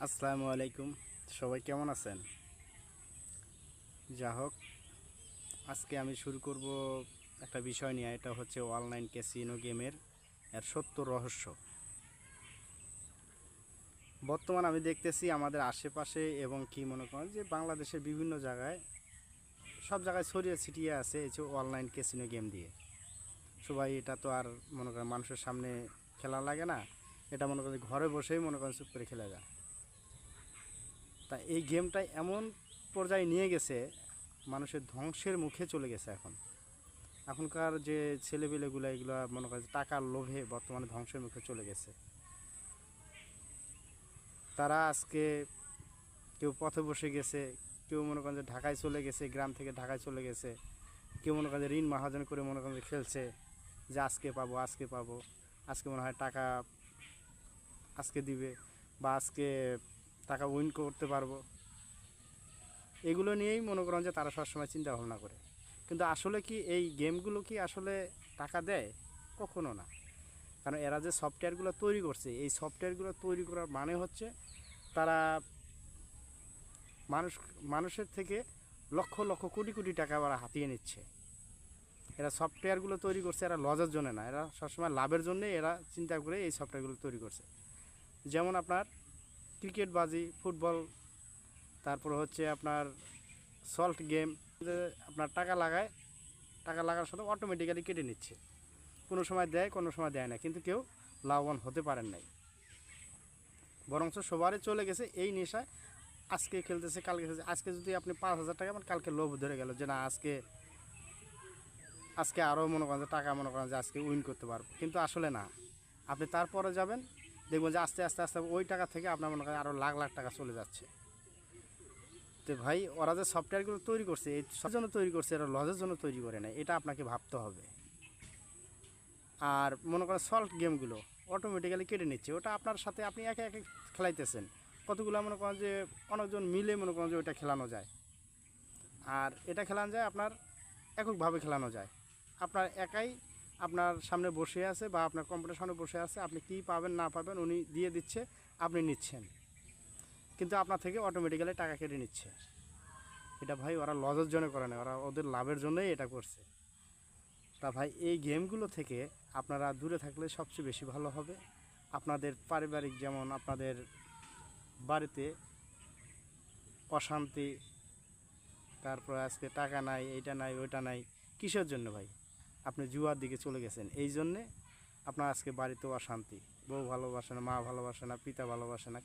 আসসালামু আলাইকুম। সবাই কেমন আছেন? যা হোক, আজকে আমি শুরু করব একটা বিষয় নিয়ে। এটা হচ্ছে অনলাইন ক্যাসিনো গেমের সত্য রহস্য। বর্তমান আমি দেখতেছি আমাদের আশেপাশে এবং কি মনে করেন যে বাংলাদেশের বিভিন্ন জায়গায়, সব জায়গায় ছড়িয়ে ছিটিয়ে আছে এই যে অনলাইন ক্যাসিনো গেম দিয়ে। সবাই এটা তো আর মনে করেন মানুষের সামনে খেলা লাগে না, এটা মনে করেন ঘরে বসেই মনে করেন চুপ করে খেলা যায়। তা এই গেমটা এমন পর্যায়ে নিয়ে গেছে, মানুষের ধ্বংসের মুখে চলে গেছে। এখনকার যে ছেলেপেলেগুলো এগুলো মনে করে টাকার লোভে বর্তমানে ধ্বংসের মুখে চলে গেছে। তারা আজকে কেউ পথে বসে গেছে, কেউ মনে করেন যে ঢাকায় চলে গেছে, গ্রাম থেকে ঢাকায় চলে গেছে। কেউ মনে করেন যে ঋণ মহাজন করে মনে করেন যে খেলছে, যে আজকে পাবো আজকে পাবো, আজকে মনে হয় টাকা আজকে দিবে, বা আজকে টাকা উইন করতে পারবো। এগুলো নিয়েই মনে করেন যে তারা সবসময় চিন্তা ভাবনা করে। কিন্তু আসলে কি এই গেমগুলো কি আসলে টাকা দেয়? কখনো না। কারণ এরা যে সফটওয়্যারগুলো তৈরি করছে, এই সফটওয়্যারগুলো তৈরি করার মানে হচ্ছে তারা মানুষ মানুষের থেকে লক্ষ লক্ষ কোটি কোটি টাকা ওরা হাতিয়ে নিচ্ছে। এরা সফটওয়্যারগুলো তৈরি করছে এরা লজের জন্য না, এরা সবসময় লাভের জন্যে এরা চিন্তা করে এই সফটওয়্যারগুলো তৈরি করছে। যেমন আপনার ক্রিকেটবাজি, ফুটবল, তারপর হচ্ছে আপনার সল্ট গেম, যে আপনার টাকা লাগায়, টাকা লাগার সাথে অটোমেটিক্যালি কেটে নিচ্ছে। কোনো সময় দেয়, কোনো সময় দেয় না, কিন্তু কেউ লাভবান হতে পারেন নাই। বরঞ্চ সবারই চলে গেছে এই নেশায়। আজকে খেলতেছে, কালকে খেলতেছে। আজকে যদি আপনি 5,000 টাকা পান, কালকে লোভ ধরে গেল যে না আজকে আজকে আরও মনে করেন যে টাকা মনে করেন যে আজকে উইন করতে পারবো। কিন্তু আসলে না, আপনি তারপরে যাবেন, দেখবেন যে আস্তে আস্তে আস্তে ওই টাকা থেকে আপনার মনে করেন আরও লাখ লাখ টাকা চলে যাচ্ছে। তো ভাই, ওরা যে সফটওয়্যারগুলো তৈরি করছে এই সব জন্য তৈরি করছে, এরা লজের জন্য তৈরি করে না, এটা আপনাকে ভাবতে হবে। আর মনে করেন সল্ট গেমগুলো অটোমেটিক্যালি কেটে নিচ্ছে, ওটা আপনার সাথে আপনি একে একে খেলাইতেছেন। কতগুলো মনে করেন যে অনেকজন মিলে মনে করেন যে ওইটা খেলানো যায়। আর এটা খেলানো যায় আপনার এককভাবে খেলানো যায়। আপনার একাই আপনার সামনে বসে আছে বা আপনার কম্পিউটার সামনে বসে আছে, আপনি কী পাবেন না পাবেন উনি দিয়ে দিচ্ছে, আপনি নিচ্ছেন, কিন্তু আপনার থেকে অটোমেটিক্যালি টাকা কেটে নিচ্ছে। এটা ভাই ওরা লজের জন্য করে না, ওরা ওদের লাভের জন্যই এটা করছে। তা ভাই, এই গেমগুলো থেকে আপনারা দূরে থাকলে সবচেয়ে বেশি ভালো হবে। আপনাদের পারিবারিক, যেমন আপনাদের বাড়িতে অশান্তি, তারপর আজকে টাকা নাই, এইটা নাই, ওইটা নাই, কিসের জন্য ভাই? আপনি জুয়ার দিকে চলে গেছেন, এই জন্যে আপনার আজকে বাড়িতেও অশান্তি। বউ ভালোবাসে না, মা ভালোবাসে না, পিতা ভালোবাসে না।